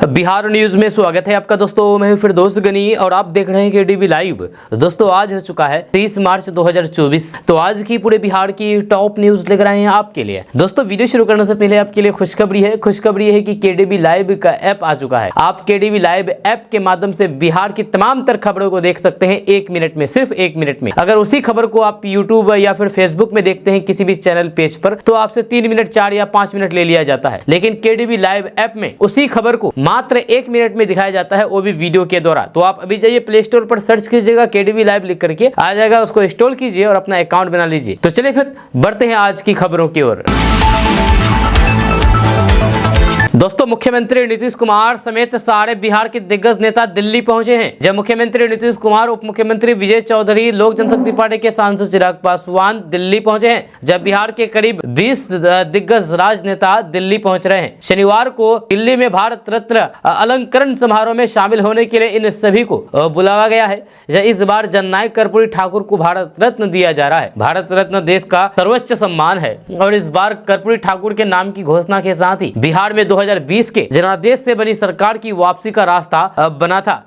Bihar news में स्वागत है आपका दोस्तों। मैं फिरदौस गनी और आप देख रहे हैं केडीवी लाइव। दोस्तों आज हो चुका है 30 मार्च 2024। तो आज की पूरे बिहार की टॉप न्यूज लेकर आए हैं आपके लिए। दोस्तों वीडियो शुरू करने से पहले आपके लिए खुशखबरी है कि केडीवी लाइव का ऐप आ चुका है। आप केडीवी लाइव ऐप के माध्यम से बिहार की तमाम तर खबरों को देख सकते हैं 1 मिनट में, सिर्फ 1 मिनट में। अगर उसी खबर को आप यूट्यूब या फिर फेसबुक में देखते हैं किसी भी चैनल पेज पर, तो आपसे 3 मिनट 4 या 5 मिनट ले लिया जाता है। लेकिन केडीवी लाइव ऐप में उसी खबर को मात्र 1 मिनट में दिखाया जाता है, वो भी वीडियो के द्वारा। तो आप अभी जाइए प्ले स्टोर पर सर्च कीजिएगा केडीवी लाइव लिख करके, आ जाएगा, उसको इंस्टॉल कीजिए और अपना अकाउंट बना लीजिए। तो चलिए फिर बढ़ते हैं आज की खबरों की ओर। दोस्तों मुख्यमंत्री नीतीश कुमार समेत सारे बिहार के दिग्गज नेता दिल्ली पहुंचे हैं। जब मुख्यमंत्री नीतीश कुमार, उप मुख्यमंत्री विजय चौधरी, लोक जनशक्ति पार्टी के सांसद चिराग पासवान दिल्ली पहुंचे हैं। जब बिहार के करीब 20 दिग्गज राजनेता दिल्ली पहुंच रहे हैं। शनिवार को दिल्ली में भारत रत्न अलंकरण समारोह में शामिल होने के लिए इन सभी को बुलाया गया है। इस बार जननायक कर्पूरी ठाकुर को भारत रत्न दिया जा रहा है। भारत रत्न देश का सर्वोच्च सम्मान है और इस बार कर्पूरी ठाकुर के नाम की घोषणा के साथ ही बिहार में 2020 के जनादेश से बनी सरकार की वापसी का रास्ता बना था।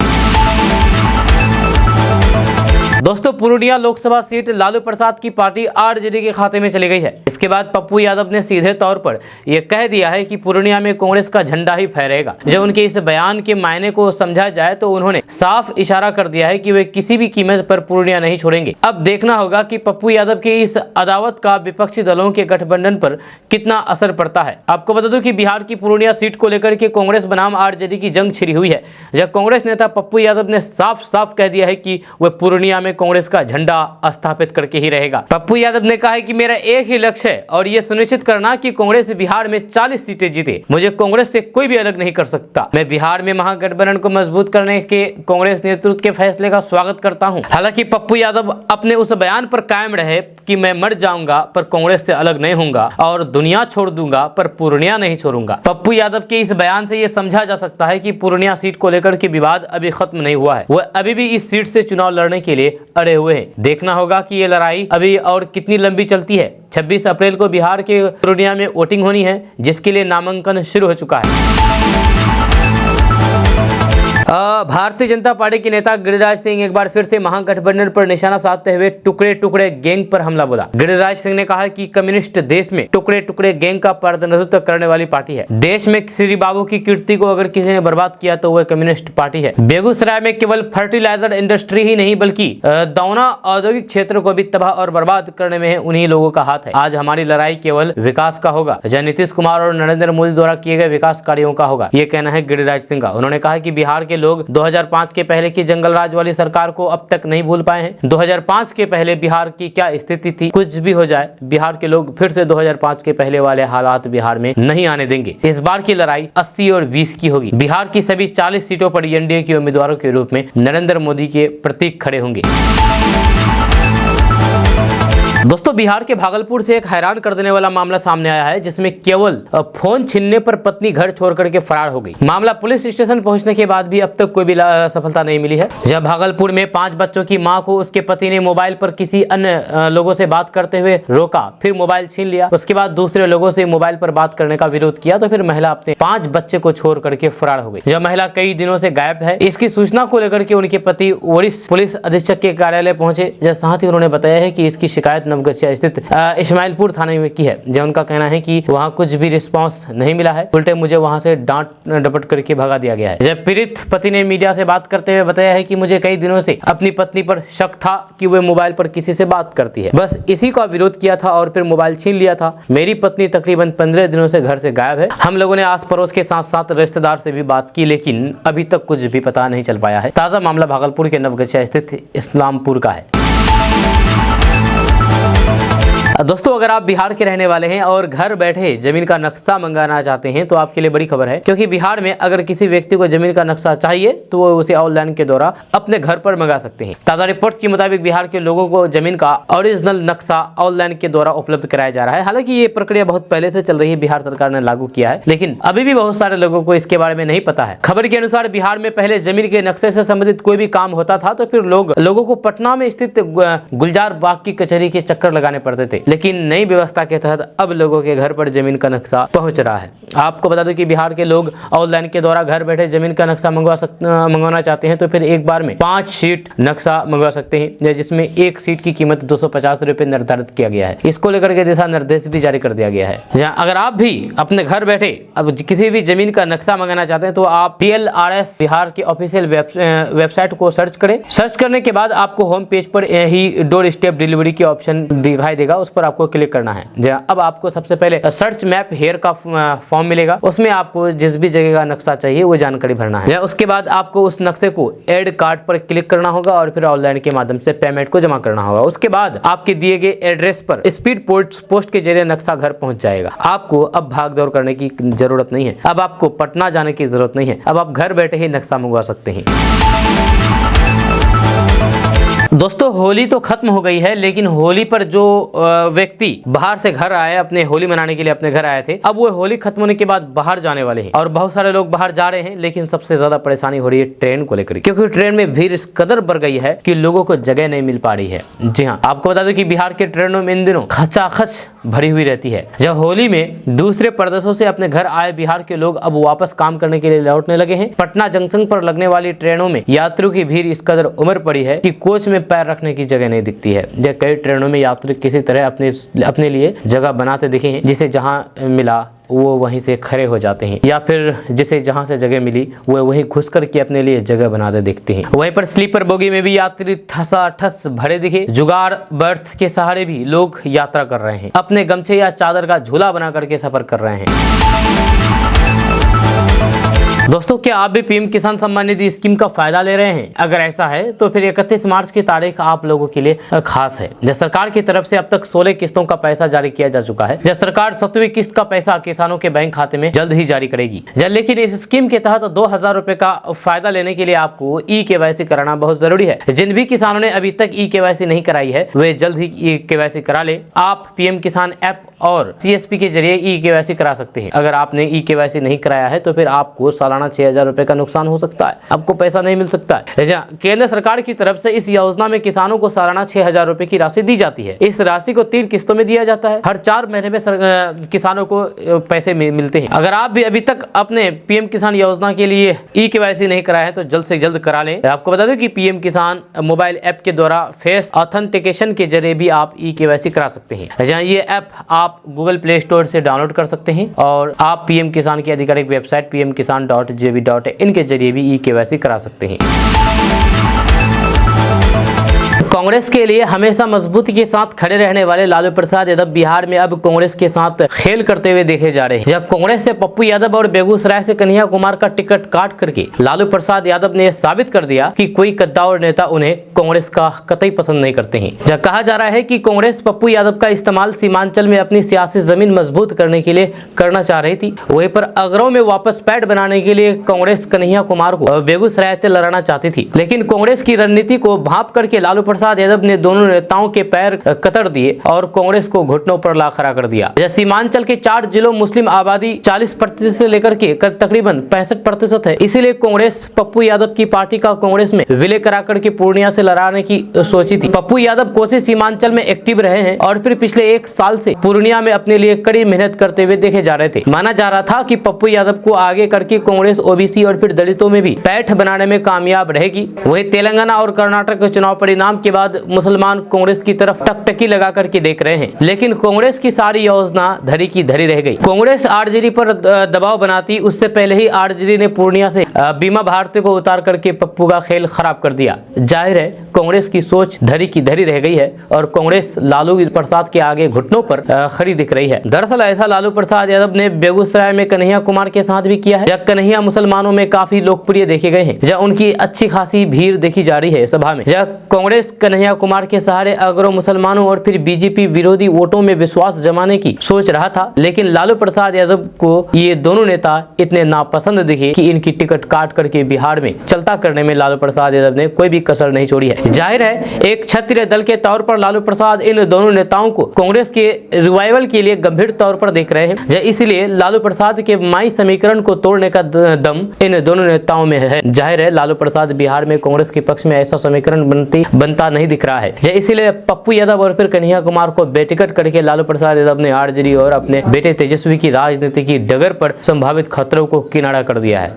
दोस्तों पूर्णिया लोकसभा सीट लालू प्रसाद की पार्टी आरजेडी के खाते में चली गई है। इसके बाद पप्पू यादव ने सीधे तौर पर यह कह दिया है कि पूर्णिया में कांग्रेस का झंडा ही फहरेगा। जब उनके इस बयान के मायने को समझा जाए तो उन्होंने साफ इशारा कर दिया है कि वे किसी भी कीमत पर पूर्णिया नहीं छोड़ेंगे। अब देखना होगा कि पप्पू यादव की इस अदावत का विपक्षी दलों के गठबंधन पर कितना असर पड़ता है। आपको बता दूं कि बिहार की पूर्णिया सीट को लेकर के कांग्रेस बनाम आरजेडी की जंग छिड़ी हुई है। जब कांग्रेस नेता पप्पू यादव ने साफ साफ कह दिया है कि वह पूर्णिया में कांग्रेस का झंडा स्थापित करके ही रहेगा। पप्पू यादव ने कहा है कि मेरा एक ही लक्ष्य है और यह सुनिश्चित करना कि कांग्रेस बिहार में 40 सीटें जीते। मुझे कांग्रेस से कोई भी अलग नहीं कर सकता। मैं बिहार में महागठबंधन को मजबूत करने के कांग्रेस नेतृत्व के फैसले का स्वागत करता हूं। हालांकि पप्पू यादव अपने उस बयान पर कायम रहे कि मैं मर जाऊंगा पर कांग्रेस से अलग नहीं होऊंगा और दुनिया छोड़ दूंगा पर पूर्णिया नहीं छोड़ूंगा। पप्पू यादव के इस बयान से यह समझा जा सकता है कि पूर्णिया सीट को लेकर के विवाद अभी खत्म नहीं हुआ है। वह अभी भी इस सीट से चुनाव लड़ने के लिए अड़े हुए हैं। देखना होगा कि ये लड़ाई अभी और कितनी लंबी चलती है। 26 अप्रैल को बिहार के पूर्णिया में वोटिंग होनी है, जिसके लिए नामांकन शुरू हो चुका है। भारतीय जनता पार्टी के नेता गिरिराज सिंह एक बार फिर से महागठबंधन पर निशाना साधते हुए टुकड़े टुकड़े गैंग पर हमला बोला। गिरिराज सिंह ने कहा कि कम्युनिस्ट देश में टुकड़े टुकड़े गैंग का प्रतिनिधित्व करने वाली पार्टी है। देश में श्री बाबू की कीर्ति को अगर किसी ने बर्बाद किया तो वह कम्युनिस्ट पार्टी है। बेगूसराय में केवल फर्टिलाइजर इंडस्ट्री ही नहीं बल्कि दौना औद्योगिक क्षेत्र को भी तबाह और बर्बाद करने में उन्हीं लोगों का हाथ है। आज हमारी लड़ाई केवल विकास का होगा, जहाँ नीतीश कुमार और नरेंद्र मोदी द्वारा किए गए विकास कार्यों का होगा। ये कहना है गिरिराज सिंह का। उन्होंने कहा कि बिहार के लोग 2005 के पहले की जंगल राज वाली सरकार को अब तक नहीं भूल पाए हैं। 2005 के पहले बिहार की क्या स्थिति थी, कुछ भी हो जाए बिहार के लोग फिर से 2005 के पहले वाले हालात बिहार में नहीं आने देंगे। इस बार की लड़ाई 80 और 20 की होगी। बिहार की सभी 40 सीटों पर एनडीए के उम्मीदवारों के रूप में नरेंद्र मोदी के प्रतीक खड़े होंगे। दोस्तों बिहार के भागलपुर से एक हैरान कर देने वाला मामला सामने आया है, जिसमें केवल फोन छीनने पर पत्नी घर छोड़ करके फरार हो गई। मामला पुलिस स्टेशन पहुंचने के बाद भी अब तक कोई भी सफलता नहीं मिली है। जब भागलपुर में 5 बच्चों की मां को उसके पति ने मोबाइल पर किसी अन्य लोगों से बात करते हुए रोका, फिर मोबाइल छीन लिया, उसके बाद दूसरे लोगों से मोबाइल पर बात करने का विरोध किया, तो फिर महिला अपने 5 बच्चे को छोड़ करके फरार हो गई। जब महिला कई दिनों से गायब है, इसकी सूचना को लेकर के उनके पति वरिष्ठ पुलिस अधीक्षक के कार्यालय पहुंचे। साथ ही उन्होंने बताया है कि इसकी शिकायत नवगछिया स्थित इस्माइलपुर थाने में की है। जो उनका कहना है कि वहां कुछ भी रिस्पांस नहीं मिला है, उल्टे मुझे वहां से डांट डपट करके भगा दिया गया है। जब पीड़ित पति ने मीडिया से बात करते हुए बताया है कि मुझे कई दिनों से अपनी पत्नी पर शक था कि वह मोबाइल पर किसी से बात करती है, बस इसी का विरोध किया था और फिर मोबाइल छीन लिया था। मेरी पत्नी तकरीबन 15 दिनों से घर से गायब है। हम लोगों ने आस पड़ोस के साथ साथ रिश्तेदार से भी बात की, लेकिन अभी तक कुछ भी पता नहीं चल पाया है। ताजा मामला भागलपुर के नवगछिया स्थित इस्लामपुर का है। दोस्तों अगर आप बिहार के रहने वाले हैं और घर बैठे जमीन का नक्शा मंगाना चाहते हैं तो आपके लिए बड़ी खबर है, क्योंकि बिहार में अगर किसी व्यक्ति को जमीन का नक्शा चाहिए तो वो उसे ऑनलाइन के द्वारा अपने घर पर मंगा सकते हैं। ताजा रिपोर्ट्स के मुताबिक बिहार के लोगों को जमीन का ओरिजिनल नक्शा ऑनलाइन के द्वारा उपलब्ध कराया जा रहा है। हालांकि ये प्रक्रिया बहुत पहले से चल रही है, बिहार सरकार ने लागू किया है, लेकिन अभी भी बहुत सारे लोगों को इसके बारे में नहीं पता है। खबर के अनुसार बिहार में पहले जमीन के नक्शे से संबंधित कोई भी काम होता था तो फिर लोगों को पटना में स्थित गुलजार बाग की कचहरी के चक्कर लगाने पड़ते थे, लेकिन नई व्यवस्था के तहत अब लोगों के घर पर जमीन का नक्शा पहुंच रहा है। आपको बता दूं कि बिहार के लोग ऑनलाइन के द्वारा घर बैठे जमीन का नक्शा मंगवाना चाहते हैं तो फिर एक बार में 5 शीट नक्शा मंगवा सकते हैं, जिसमें एक शीट की कीमत 250 रुपए निर्धारित किया गया है। इसको लेकर के दिशा निर्देश भी जारी कर दिया गया है। जहां अगर आप भी अपने घर बैठे अब किसी भी जमीन का नक्शा मंगाना चाहते हैं तो आप DLRS बिहार के ऑफिशियल वेबसाइट को सर्च करें। सर्च करने के बाद आपको होम पेज पर ही डोर स्टेप डिलीवरी की ऑप्शन दिखाई देगा, उस पर आपको क्लिक करना है। अब आपको सबसे पहले सर्च मैप हेयर का फॉर्म मिलेगा, उसमें आपको जिस भी जगह का नक्शा चाहिए वो जानकारी भरना है। उसके बाद आपको उस नक्शे को ऐड कार्ड पर क्लिक करना होगा और फिर ऑनलाइन के माध्यम से पेमेंट को जमा करना होगा। उसके बाद आपके दिए गए एड्रेस पर स्पीड पोस्ट के जरिए नक्शा घर पहुंच जाएगा। आपको अब भाग दौड़ करने की जरूरत नहीं है, अब आपको पटना जाने की जरूरत नहीं है, अब आप घर बैठे ही नक्शा मंगवा सकते हैं। दोस्तों होली तो खत्म हो गई है, लेकिन होली पर जो व्यक्ति बाहर से घर आए, अपने होली मनाने के लिए अपने घर आए थे, अब वो होली खत्म होने के बाद बाहर जाने वाले हैं और बहुत सारे लोग बाहर जा रहे हैं। लेकिन सबसे ज्यादा परेशानी हो रही है ट्रेन को लेकर, क्योंकि ट्रेन में भीड़ इस कदर बढ़ गई है कि लोगों को जगह नहीं मिल पा रही है। जी हाँ, आपको बता दूं कि बिहार के ट्रेनों में इन दिनों खचाखच भरी हुई रहती है। जब होली में दूसरे प्रदेशों से अपने घर आए बिहार के लोग अब वापस काम करने के लिए लौटने लगे हैं। पटना जंक्शन पर लगने वाली ट्रेनों में यात्रियों की भीड़ इस कदर उमड़ पड़ी है कि कोच में पैर रखने की जगह नहीं दिखती है। जब कई ट्रेनों में यात्री किसी तरह अपने लिए जगह बनाते दिखे हैं, जिसे जहां मिला वो वहीं से खड़े हो जाते हैं, या फिर जिसे जहां से जगह मिली वो वहीं घुस करके अपने लिए जगह बनाते दिखते हैं। वहीं पर स्लीपर बोगी में भी यात्री ठसाठस भरे दिखे। जुगाड़ बर्थ के सहारे भी लोग यात्रा कर रहे हैं, अपने गमछे या चादर का झूला बना करके सफर कर रहे हैं। दोस्तों क्या आप भी पीएम किसान सम्मान निधि स्कीम का फायदा ले रहे हैं? अगर ऐसा है तो फिर 31 मार्च की तारीख आप लोगों के लिए खास है। जब सरकार की तरफ से अब तक 16 किस्तों का पैसा जारी किया जा चुका है। जब सरकार 7वीं किस्त का पैसा किसानों के बैंक खाते में जल्द ही जारी करेगी। लेकिन इस स्कीम के तहत 2000 रुपए का फायदा लेने के लिए आपको KYC कराना बहुत जरूरी है। जिन भी किसानों ने अभी तक KYC नहीं कराई है वे जल्द ही KYC करा ले। आप पीएम किसान ऐप और CSP के जरिए KYC करा सकते हैं। अगर आपने KYC नहीं कराया है तो फिर आपको सालाना 6000 रुपए का नुकसान हो सकता है, आपको पैसा नहीं मिल सकता है। केंद्र सरकार की तरफ से इस योजना में किसानों को सालाना 6000 रुपए की राशि दी जाती है। इस राशि को 3 किस्तों में दिया जाता है। हर 4 महीने में किसानों को पैसे मिलते हैं। अगर आप भी अभी तक अपने पीएम किसान योजना के लिए KYC नहीं कराया है तो जल्द से जल्द करा लें। आपको बता दें कि पीएम किसान मोबाइल ऐप के द्वारा फेस ऑथेंटिकेशन के जरिए भी आप KYC करा सकते हैं। ये ऐप आप गूगल प्ले स्टोर से डाउनलोड कर सकते हैं और आप पीएम किसान की आधिकारिक वेबसाइट pmkisan.gov.in के जरिए भी KYC करा सकते हैं। कांग्रेस के लिए हमेशा मजबूती के साथ खड़े रहने वाले लालू प्रसाद यादव बिहार में अब कांग्रेस के साथ खेल करते हुए देखे जा रहे हैं। जब कांग्रेस से पप्पू यादव और बेगूसराय से कन्हैया कुमार का टिकट काट करके लालू प्रसाद यादव ने साबित कर दिया कि कोई कद्दावर नेता उन्हें कांग्रेस का कतई पसंद नहीं करते हैं। जब कहा जा रहा है कि कांग्रेस पप्पू यादव का इस्तेमाल सीमांचल में अपनी सियासी जमीन मजबूत करने के लिए करना चाह रही थी, वहीं पर अगरों में वापस पैठ बनाने के लिए कांग्रेस कन्हैया कुमार को बेगूसराय से लड़ाना चाहती थी। लेकिन कांग्रेस की रणनीति को भांप करके लालू प्रसाद यादव ने दोनों नेताओं के पैर कतर दिए और कांग्रेस को घुटनों पर ला खड़ा कर दिया। सीमांचल के 4 जिलों मुस्लिम आबादी 40% से लेकर के तकरीबन 65% है। इसीलिए कांग्रेस पप्पू यादव की पार्टी का कांग्रेस में विलय कराकर के पूर्णिया से लड़ाने की सोची थी। पप्पू यादव कोसी सीमांचल में एक्टिव रहे हैं और फिर पिछले 1 साल से पूर्णिया में अपने लिए कड़ी मेहनत करते हुए देखे जा रहे थे। माना जा रहा था कि पप्पू यादव को आगे करके कांग्रेस OBC और फिर दलितों में भी पैठ बनाने में कामयाब रहेगी। वही तेलंगाना और कर्नाटक के चुनाव परिणाम के बाद मुसलमान कांग्रेस की तरफ टकटकी लगा करके देख रहे हैं। लेकिन कांग्रेस की सारी योजना धरी की धरी रह गई। कांग्रेस RJD पर दबाव बनाती उससे पहले ही RJD ने पूर्णिया से बीमा भारती को उतार करके पप्पू का खेल खराब कर दिया। जाहिर है कांग्रेस की सोच धरी की धरी रह गई है और कांग्रेस लालू प्रसाद के आगे घुटनों पर खड़ी दिख रही है। दरअसल ऐसा लालू प्रसाद यादव ने बेगूसराय में कन्हैया कुमार के साथ भी किया है। जब कन्हैया मुसलमानों में काफी लोकप्रिय देखे गए हैं, जब उनकी अच्छी खासी भीड़ देखी जा रही है सभा में। जब कांग्रेस कन्हैया कुमार के सहारे अगरों मुसलमानों और फिर BJP विरोधी वोटों में विश्वास जमाने की सोच रहा था, लेकिन लालू प्रसाद यादव को ये दोनों नेता इतने नापसंद दिखे कि इनकी टिकट काट करके बिहार में चलता करने में लालू प्रसाद यादव ने कोई भी कसर नहीं छोड़ी है। जाहिर है एक क्षत्रिय दल के तौर पर लालू प्रसाद इन दोनों नेताओं को कांग्रेस के रिवाइवल के लिए गंभीर तौर पर देख रहे हैं। इसलिए लालू प्रसाद के माई समीकरण को तोड़ने का दम इन दोनों नेताओं में है। जाहिर है लालू प्रसाद बिहार में कांग्रेस के पक्ष में ऐसा समीकरण बनता रास्ता नहीं दिख रहा है। इसीलिए पप्पू यादव और फिर कन्हैया कुमार को बेटिकट करके लालू प्रसाद यादव ने आरजेडी और अपने बेटे तेजस्वी की राजनीति की डगर पर संभावित खतरों को किनारा कर दिया है।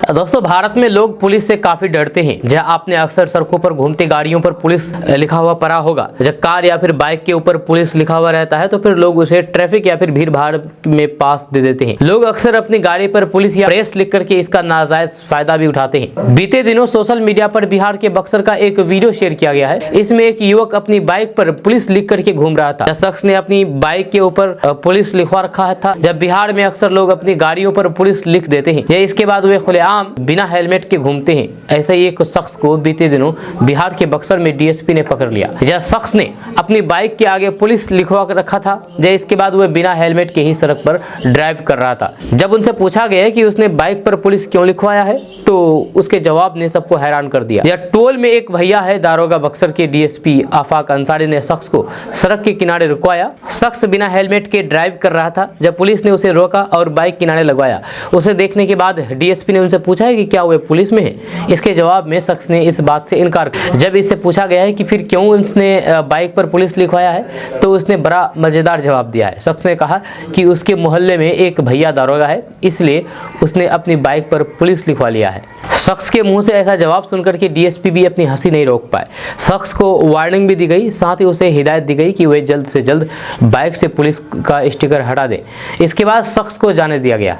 दोस्तों, भारत में लोग पुलिस से काफी डरते हैं। जहाँ आपने अक्सर सड़कों पर घूमती गाड़ियों पर पुलिस लिखा हुआ पड़ा होगा। जब कार या फिर बाइक के ऊपर पुलिस लिखा हुआ रहता है तो फिर लोग उसे ट्रैफिक या फिर भीड़ भाड़ में पास दे देते हैं। लोग अक्सर अपनी गाड़ी पर पुलिस या प्रेस लिख करके इसका नाजायज फायदा भी उठाते हैं। बीते दिनों सोशल मीडिया पर बिहार के बक्सर का एक वीडियो शेयर किया गया है। इसमें एक युवक अपनी बाइक पर पुलिस लिख करके घूम रहा था। शख्स ने अपनी बाइक के ऊपर पुलिस लिखवा रखा था। जब बिहार में अक्सर लोग अपनी गाड़ियों पर पुलिस लिख देते हैं या इसके बाद वे खुलेआम बिना हेलमेट के घूमते हैं। ऐसे ही एक शख्स को बीते दिनों बिहार के बक्सर में डीएसपी ने पकड़ लिया। यह शख्स ने अपनी बाइक के आगे पुलिस लिखवा कर रखा था। इसके बाद वह बिना हेलमेट के ही सड़क पर ड्राइव कर रहा था। जब उनसे पूछा गया कि उसने बाइक पर पुलिस क्यों लिखवाया है तो उसके जवाब ने सबको हैरान कर दिया। यह टोल में एक भैया है, दारोगा बक्सर के डीएसपी आफाक अंसारी ने शख्स को सड़क के किनारे रुकवाया। शख्स बिना हेलमेट के ड्राइव कर रहा था। जब पुलिस ने उसे रोका और बाइक किनारे लगवाया, उसे देखने के बाद डीएसपी ने उनसे पूछा है कि क्या वे पुलिस में है। इसके जवाब में शख्स ने इस बात से इनकार किया। जब इससे पूछा गया है कि फिर क्यों उसने बाइक पर पुलिस लिखवाया है तो उसने बड़ा मजेदार जवाब दिया है। शख्स ने कहा कि उसके मोहल्ले में एक भैया दारोगा है, इसलिए उसने अपनी बाइक पर पुलिस लिखवा लिया है। शख्स के मुंह से ऐसा जवाब सुनकर के डीएसपी भी अपनी हंसी नहीं रोक पाए। शख्स को वार्निंग भी दी गई, साथ ही उसे हिदायत दी गई कि वह जल्द से जल्द बाइक से पुलिस का स्टिकर हटा दे। इसके बाद शख्स को जाने दिया गया।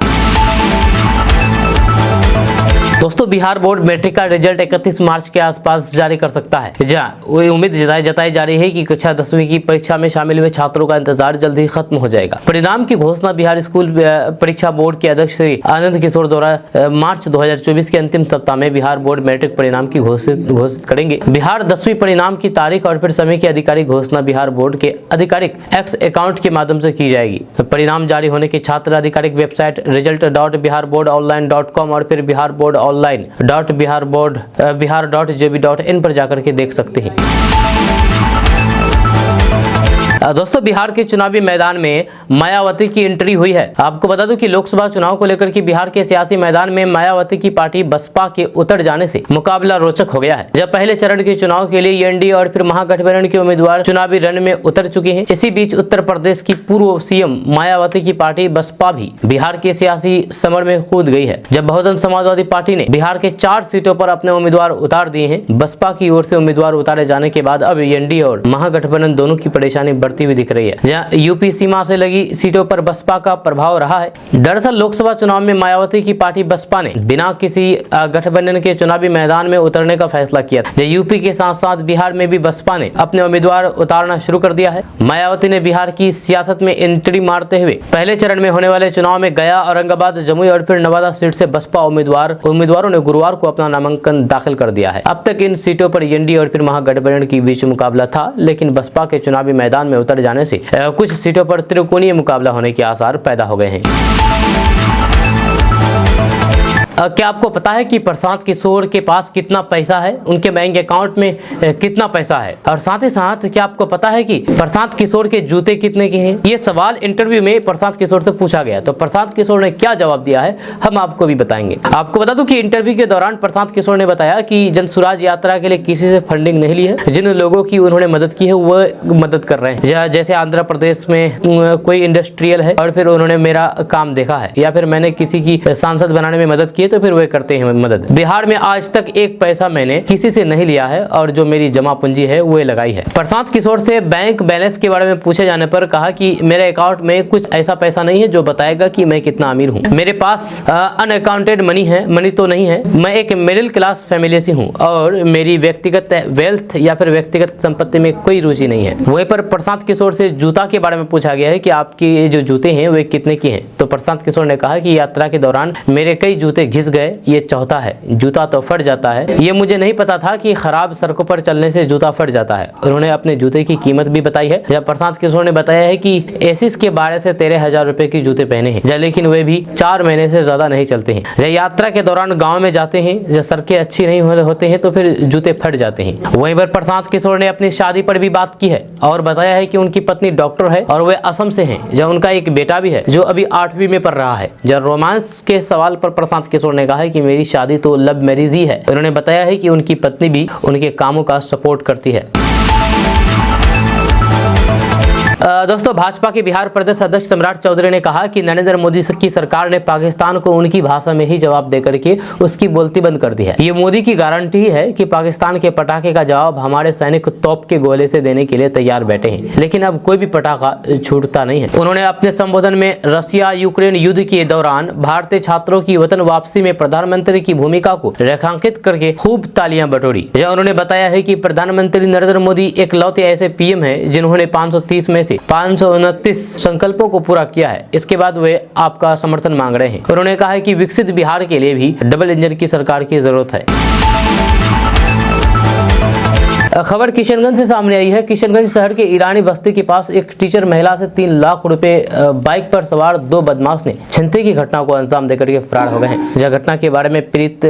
दोस्तों, बिहार बोर्ड मैट्रिक का रिजल्ट 31 मार्च के आसपास जारी कर सकता है। जहाँ वो उम्मीद जताई जा रही है कि कक्षा 10वीं की परीक्षा में शामिल हुए छात्रों का इंतजार जल्द ही खत्म हो जाएगा। परिणाम की घोषणा बिहार स्कूल परीक्षा बोर्ड के अध्यक्ष श्री आनंद किशोर द्वारा मार्च 2024 के अंतिम सप्ताह में बिहार बोर्ड मैट्रिक परिणाम की घोषित करेंगे। बिहार 10वीं परिणाम की तारीख और फिर समय की आधिकारिक घोषणा बिहार बोर्ड के आधिकारिक एक्स अकाउंट के माध्यम से की जाएगी। परिणाम जारी होने के छात्र आधिकारिक वेबसाइट result.biharboardonline.com और फिर बिहार बोर्ड online.biharboard.bihar.gov.in पर जाकर के देख सकते हैं। दोस्तों, बिहार के चुनावी मैदान में मायावती की एंट्री हुई है। आपको बता दूं कि लोकसभा चुनाव को लेकर के बिहार के सियासी मैदान में मायावती की पार्टी बसपा के उतर जाने से मुकाबला रोचक हो गया है। जब पहले चरण के चुनाव के लिए एनडीए और फिर महागठबंधन के उम्मीदवार चुनावी रण में उतर चुके हैं। इसी बीच उत्तर प्रदेश की पूर्व सीएम मायावती की पार्टी बसपा भी बिहार के सियासी समर में कूद गई है। जब बहुजन समाजवादी पार्टी ने बिहार के 4 सीटों पर अपने उम्मीदवार उतार दिए हैं। बसपा की ओर से उम्मीदवार उतारे जाने के बाद अब एनडीए और महागठबंधन दोनों की परेशानी बढ़ती हुई दिख रही है। जहां यूपी सीमा से लगी सीटों पर बसपा का प्रभाव रहा है। दरअसल लोकसभा चुनाव में मायावती की पार्टी बसपा ने बिना किसी गठबंधन के चुनावी मैदान में उतरने का फैसला किया था। यूपी के साथ साथ बिहार में भी बसपा ने अपने उम्मीदवार उतारना शुरू कर दिया है। मायावती ने बिहार की सियासत में एंट्री मारते हुए पहले चरण में होने वाले चुनाव में गया, औरंगाबाद, जमुई और फिर नवादा सीट से बसपा उम्मीदवारों ने गुरुवार को अपना नामांकन दाखिल कर दिया है। अब तक इन सीटों पर एनडीए और फिर महागठबंधन के बीच मुकाबला था, लेकिन बसपा के चुनावी मैदान में उतर जाने से कुछ सीटों पर त्रिकोणीय मुकाबला होने के आसार पैदा हो गए हैं। क्या आपको पता है कि प्रशांत किशोर के पास कितना पैसा है, उनके बैंक अकाउंट में कितना पैसा है? और साथ ही साथ क्या आपको पता है कि प्रशांत किशोर के जूते कितने के हैं? ये सवाल इंटरव्यू में प्रशांत किशोर से पूछा गया, तो प्रशांत किशोर ने क्या जवाब दिया है हम आपको भी बताएंगे। आपको बता दूं कि इंटरव्यू के दौरान प्रशांत किशोर ने बताया कि जनसुराज यात्रा के लिए किसी से फंडिंग नहीं ली है। जिन लोगों की उन्होंने मदद की है वो मदद कर रहे हैं। जैसे आंध्र प्रदेश में कोई इंडस्ट्रियल है और फिर उन्होंने मेरा काम देखा है, या फिर मैंने किसी की सांसद बनाने में मदद की तो फिर वे करते हैं मदद। बिहार में आज तक एक पैसा मैंने किसी से नहीं लिया है और जो मेरी जमा पूंजी है वो लगाई है। प्रशांत किशोर से बैंक बैलेंस के बारे में पूछे जाने पर कहा कि मेरे अकाउंट में कुछ ऐसा पैसा नहीं है जो बताएगा कि मैं कितना अमीर हूँ। मेरे पास अनअकाउंटेड मनी तो नहीं है। मैं एक मिडिल क्लास फैमिली से हूँ और मेरी व्यक्तिगत वेल्थ या फिर व्यक्तिगत संपत्ति में कोई रुचि नहीं है। वहीं पर प्रशांत किशोर से जूता के बारे में पूछा गया है कि आपके जो जूते हैं वे कितने के हैं, तो प्रशांत किशोर ने कहा कि यात्रा के दौरान मेरे कई जूते घिस गए, ये चौथा है। जूता तो फट जाता है, ये मुझे नहीं पता था कि खराब सड़कों पर चलने से जूता फट जाता है। उन्होंने अपने जूते की कीमत भी बताई है। जब प्रशांत किशोर ने बताया है कि एसिस के 12 से 13,000 रुपए की जूते पहने हैं, लेकिन वे भी 4 महीने से ज्यादा नहीं चलते हैं। जब यात्रा के दौरान गाँव में जाते हैं, जब सड़कें अच्छी नहीं होते हैं तो फिर जूते फट जाते हैं। वहीं पर प्रशांत किशोर ने अपनी शादी पर भी बात की है और बताया है कि उनकी पत्नी डॉक्टर है और वे असम से हैं। जब उनका एक बेटा भी है जो अभी 8वीं में पढ़ रहा है। जब रोमांस के सवाल पर प्रशांत किशोर राठौर ने कहा है कि मेरी शादी तो लव मैरिज ही है। उन्होंने बताया है कि उनकी पत्नी भी उनके कामों का सपोर्ट करती है। दोस्तों, भाजपा के बिहार प्रदेश अध्यक्ष सम्राट चौधरी ने कहा कि नरेंद्र मोदी की सरकार ने पाकिस्तान को उनकी भाषा में ही जवाब देकर के उसकी बोलती बंद कर दी है। ये मोदी की गारंटी है कि पाकिस्तान के पटाखे का जवाब हमारे सैनिक तोप के गोले से देने के लिए तैयार बैठे हैं, लेकिन अब कोई भी पटाखा छूटता नहीं है। उन्होंने अपने संबोधन में रशिया यूक्रेन युद्ध के दौरान भारतीय छात्रों की वतन वापसी में प्रधानमंत्री की भूमिका को रेखांकित करके खूब तालियां बटोरी। उन्होंने बताया है कि प्रधानमंत्री नरेंद्र मोदी एकलौते ऐसे पीएम है जिन्होंने 530 में से 529 संकल्पों को पूरा किया है। इसके बाद वे आपका समर्थन मांग रहे हैं। उन्होंने कहा है कि विकसित बिहार के लिए भी डबल इंजन की सरकार की जरूरत है। खबर किशनगंज से सामने आई है। किशनगंज शहर के ईरानी बस्ती के पास एक टीचर महिला से 3 लाख रुपए बाइक पर सवार 2 बदमाश ने छिनते की घटना को अंजाम देकर के फरार हो गए हैं। यह घटना के बारे में पीड़ित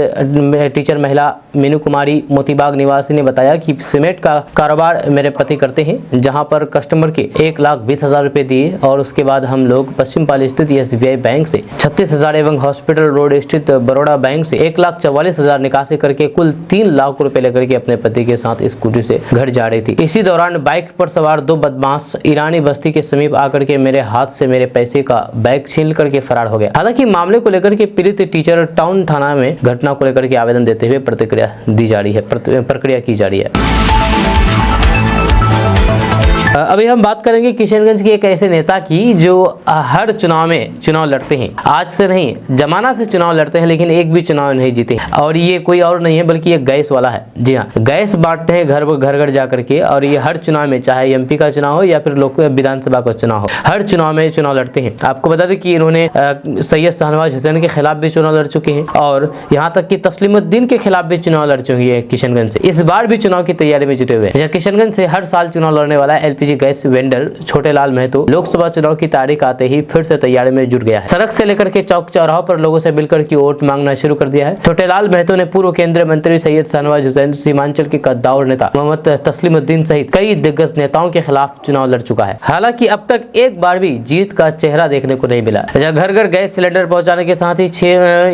टीचर महिला मीनू कुमारी मोतीबाग निवासी ने बताया कि सीमेंट का कारोबार मेरे पति करते हैं, जहां पर कस्टमर के 1,20,000 रुपए दिए और उसके बाद हम लोग पश्चिम पाली स्थित SBI बैंक से 36,000 एवं हॉस्पिटल रोड स्थित बड़ौदा बैंक से 1,44,000 निकासी करके कुल 3 लाख रुपए लेकर के अपने पति के साथ स्कूटी से घर जा रही थी। इसी दौरान बाइक पर सवार 2 बदमाश ईरानी बस्ती के समीप आकर के मेरे हाथ से मेरे पैसे का बैग छीन करके फरार हो गया। हालांकि मामले को लेकर के पीड़ित टीचर टाउन थाना में घटना को लेकर के आवेदन देते हुए प्रक्रिया की जा रही है। अभी हम बात करेंगे किशनगंज के एक ऐसे नेता की जो हर चुनाव में चुनाव लड़ते हैं। आज से नहीं, जमाना से चुनाव लड़ते हैं, लेकिन एक भी चुनाव नहीं जीते। और ये कोई और नहीं है बल्कि ये गैस वाला है। जी हाँ, गैस बांटते हैं घर जा करके, और ये हर चुनाव में, चाहे MP का चुनाव हो या फिर लोक विधानसभा का चुनाव हो, हर चुनाव में चुनाव लड़ते हैं। आपको बता दें कि इन्होंने सैयद शाहनवाज हुसैन के खिलाफ भी चुनाव लड़ चुके हैं और यहाँ तक कि तस्लीमुद्दीन के खिलाफ भी चुनाव लड़ चुके हैं किशनगंज से। इस बार भी चुनाव की तैयारी में जुटे हुए हैं। किशनगंज से हर साल चुनाव लड़ने वाला LPG गैस वेंडर छोटे लाल महतो लोकसभा चुनाव की तारीख आते ही फिर से तैयारी में जुट गया है। सड़क से लेकर के चौक चौराहों पर लोगों से मिलकर के वोट मांगना शुरू कर दिया है। छोटे लाल महतो ने पूर्व केंद्रीय मंत्री सैयद शाहनवाज हुसैन, सीमांचल के कद्दावर नेता मोहम्मद तस्लीमुद्दीन सहित कई दिग्गज नेताओं के खिलाफ चुनाव लड़ चुका है। हालांकि अब तक एक बार भी जीत का चेहरा देखने को नहीं मिला। घर घर गैस सिलेंडर पहुंचाने के साथ ही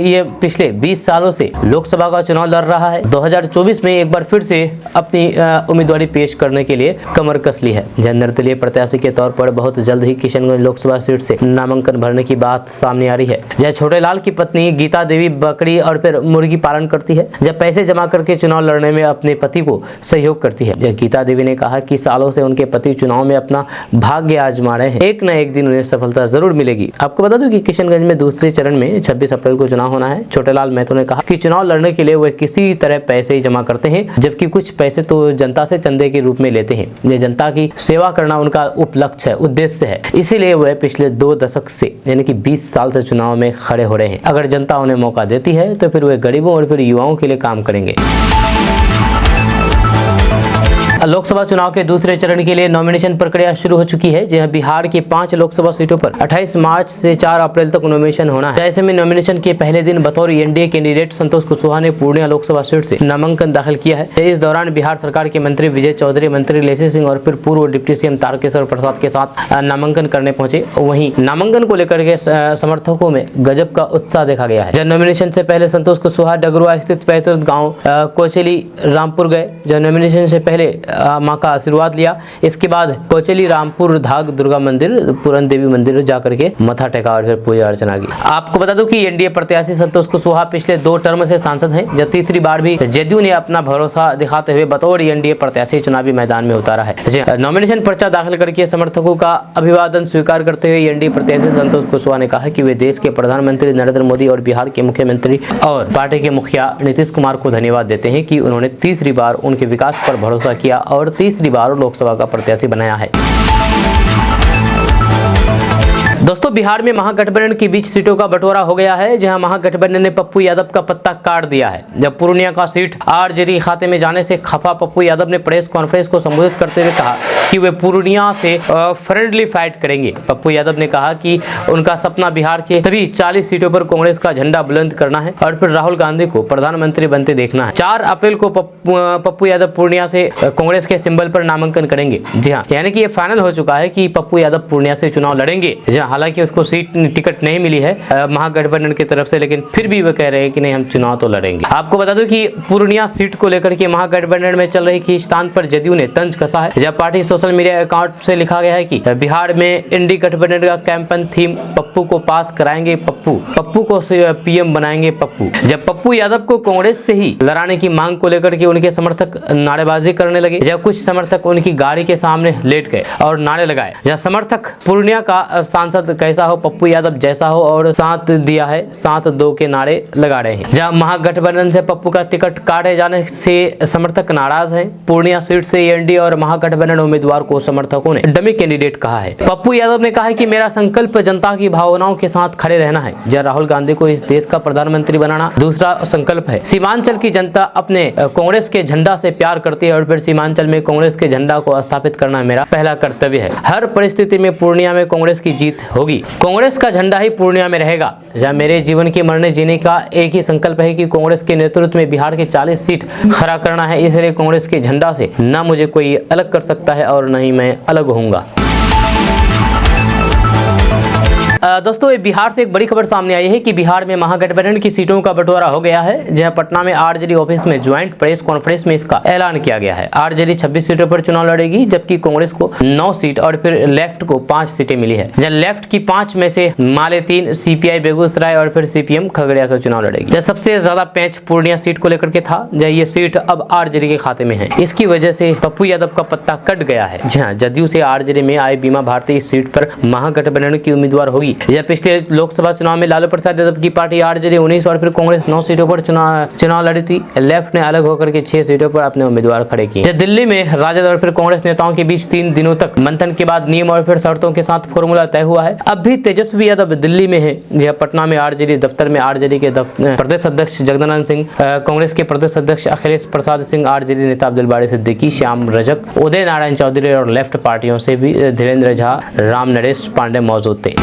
ये पिछले 20 सालों से लोकसभा का चुनाव लड़ रहा है। 2024 में एक बार फिर से अपनी उम्मीदवारी पेश करने के लिए कमर कस ली है। निर्दलीय प्रत्याशी के तौर पर बहुत जल्द ही किशनगंज लोकसभा सीट से नामांकन भरने की बात सामने आ रही है। जय छोटे लाल की पत्नी गीता देवी बकरी और फिर मुर्गी पालन करती है, जब पैसे जमा करके चुनाव लड़ने में अपने पति को सहयोग करती है। गीता देवी ने कहा कि सालों से उनके पति चुनाव में अपना भाग्य आजमा रहे हैं, एक न एक दिन उन्हें सफलता जरूर मिलेगी। आपको बता दूं कि किशनगंज में दूसरे चरण में 26 अप्रैल को चुनाव होना है। छोटे लाल महतो ने कहा कि चुनाव लड़ने के लिए वे किसी तरह पैसे ही जमा करते हैं, जबकि कुछ पैसे तो जनता से चंदे के रूप में लेते हैं। ये जनता की सेवा करना उनका उपलक्ष्य है, उद्देश्य है। इसीलिए वह पिछले 2 दशक से यानी कि 20 साल से चुनाव में खड़े हो रहे हैं। अगर जनता उन्हें मौका देती है तो फिर वे गरीबों और फिर युवाओं के लिए काम करेंगे। लोकसभा चुनाव के दूसरे चरण के लिए नॉमिनेशन प्रक्रिया शुरू हो चुकी है। जहां बिहार की 5 लोकसभा सीटों पर 28 मार्च से 4 अप्रैल तक नॉमिनेशन होना है। ऐसे में नॉमिनेशन के पहले दिन बतौर NDA कैंडिडेट संतोष कुशवाहा ने पूर्णिया लोकसभा सीट से नामांकन दाखिल किया है। इस दौरान बिहार सरकार के मंत्री विजय चौधरी, मंत्री लेसी सिंह और फिर पूर्व डिप्टी CM तारकेश्वर प्रसाद के साथ नामांकन करने पहुंचे। वहीं नामांकन को लेकर के समर्थकों में गजब का उत्साह देखा गया है। जब नॉमिनेशन से पहले संतोष कुशवाहा डगरुआ स्थित पैतृक गाँव कोचेली रामपुर गए। जब नॉमिनेशन से पहले मां का आशीर्वाद लिया। इसके बाद कोचेली रामपुर धाग दुर्गा मंदिर, पूरन देवी मंदिर जाकर के मथा टेका और फिर पूजा अर्चना की। आपको बता दूं कि NDA प्रत्याशी संतोष कुशवाहा पिछले 2 टर्म से सांसद हैं, जब तीसरी बार भी जदयू ने अपना भरोसा दिखाते हुए बतौर NDA प्रत्याशी चुनावी मैदान में उतारा है। नॉमिनेशन पर्चा दाखिल करके समर्थकों का अभिवादन स्वीकार करते हुए NDA प्रत्याशी संतोष कुशवाहा ने कहा कि वे देश के प्रधानमंत्री नरेंद्र मोदी और बिहार के मुख्यमंत्री और पार्टी के मुखिया नीतीश कुमार को धन्यवाद देते हैं कि उन्होंने तीसरी बार उनके विकास पर भरोसा किया और तीसरी बार लोकसभा का प्रत्याशी बनाया है। दोस्तों, बिहार में महागठबंधन के बीच सीटों का बंटवारा हो गया है, जहां महागठबंधन ने पप्पू यादव का पत्ता काट दिया है। जब पूर्णिया का सीट RJD खाते में जाने से खफा पप्पू यादव ने प्रेस कॉन्फ्रेंस को संबोधित करते हुए कहा कि वे पूर्णिया से फ्रेंडली फाइट करेंगे। पप्पू यादव ने कहा कि उनका सपना बिहार के सभी 40 सीटों पर कांग्रेस का झंडा बुलंद करना है और फिर राहुल गांधी को प्रधानमंत्री बनते देखना है। 4 अप्रैल को पप्पू यादव पूर्णिया से कांग्रेस के सिंबल पर नामांकन करेंगे। जी हाँ, यानी कि ये फाइनल हो चुका है कि पप्पू यादव पूर्णिया से चुनाव लड़ेंगे। हालांकि उसको सीट टिकट नहीं मिली है महागठबंधन की तरफ से, लेकिन फिर भी वो कह रहे हैं कि नहीं हम चुनाव तो लड़ेंगे। आपको बता दूं कि पूर्णिया सीट को लेकर के महागठबंधन में चल रही खींचतान पर जदयू ने तंज कसा है। जब पार्टी सोशल मीडिया अकाउंट से लिखा गया है कि बिहार में इंडी गठबंधन का कैंपेन थीम पप्पू को पास कराएंगे, पप्पू को पीएम बनाएंगे पप्पू। जब पप्पू यादव को कांग्रेस से ही लड़ाने की मांग को लेकर के उनके समर्थक नारेबाजी करने लगे, जब कुछ समर्थक उनकी गाड़ी के सामने लेट गए और नारे लगाए। जब समर्थक पूर्णिया का सांसद कैसा हो पप्पू यादव जैसा हो और साथ दिया है साथ दो के नारे लगा रहे हैं। जब महागठबंधन से पप्पू का टिकट काटे जाने से समर्थक नाराज हैं। पूर्णिया सीट से एनडीए और महागठबंधन उम्मीदवार को समर्थकों ने डमी कैंडिडेट कहा है। पप्पू यादव ने कहा है कि मेरा संकल्प जनता की भावनाओं के साथ खड़े रहना है। जब राहुल गांधी को इस देश का प्रधानमंत्री बनाना दूसरा संकल्प है। सीमांचल की जनता अपने कांग्रेस के झंडा से प्यार करती है और फिर सीमांचल में कांग्रेस के झंडा को स्थापित करना मेरा पहला कर्तव्य है। हर परिस्थिति में पूर्णिया में कांग्रेस की जीत होगी। कांग्रेस का झंडा ही पूर्णिया में रहेगा। जहाँ मेरे जीवन के मरने जीने का एक ही संकल्प है कि कांग्रेस के नेतृत्व में बिहार के 40 सीट खड़ा करना है। इसलिए कांग्रेस के झंडा से ना मुझे कोई अलग कर सकता है और न ही मैं अलग होऊंगा। दोस्तों बिहार से एक बड़ी खबर सामने आई है कि बिहार में महागठबंधन की सीटों का बंटवारा हो गया है। जहां पटना में आरजेडी ऑफिस में ज्वाइंट प्रेस कॉन्फ्रेंस में इसका ऐलान किया गया है। आरजेडी 26 सीटों पर चुनाव लड़ेगी, जबकि कांग्रेस को 9 सीट और फिर लेफ्ट को 5 सीटें मिली है। जहां लेफ्ट की 5 में से माले 3, सीपीआई बेगूसराय और फिर सीपीएम खगड़िया से चुनाव लड़ेगी। जहां सबसे ज्यादा पेंच पूर्णिया सीट को लेकर के था, जहां ये सीट अब आरजेडी के खाते में है। इसकी वजह से पप्पू यादव का पत्ता कट गया है। जहाँ जदयू से आरजेडी में आई बीमा भारती इस सीट पर महागठबंधन की उम्मीदवार होगी। यह पिछले लोकसभा चुनाव में लालू प्रसाद यादव की पार्टी आरजेडी 19 और फिर कांग्रेस 9 सीटों पर चुनाव लड़ी थी। लेफ्ट ने अलग होकर के 6 सीटों पर अपने उम्मीदवार खड़े किए। दिल्ली में राजद और फिर कांग्रेस नेताओं के बीच 3 दिनों तक मंथन के बाद नियम और फिर शर्तों के साथ फॉर्मूला तय हुआ है। अब भी तेजस्वी यादव दिल्ली में है। यह पटना में आरजेडी दफ्तर में आरजेडी के प्रदेश अध्यक्ष जगदानंद सिंह, कांग्रेस के प्रदेश अध्यक्ष अखिलेश प्रसाद सिंह, आरजेडी नेता अब्दुल बारी सिद्दीकी, श्याम रजक, उदय नारायण चौधरी और लेफ्ट पार्टियों से भी धीरेन्द्र झा, राम नरेश पांडे मौजूद थे।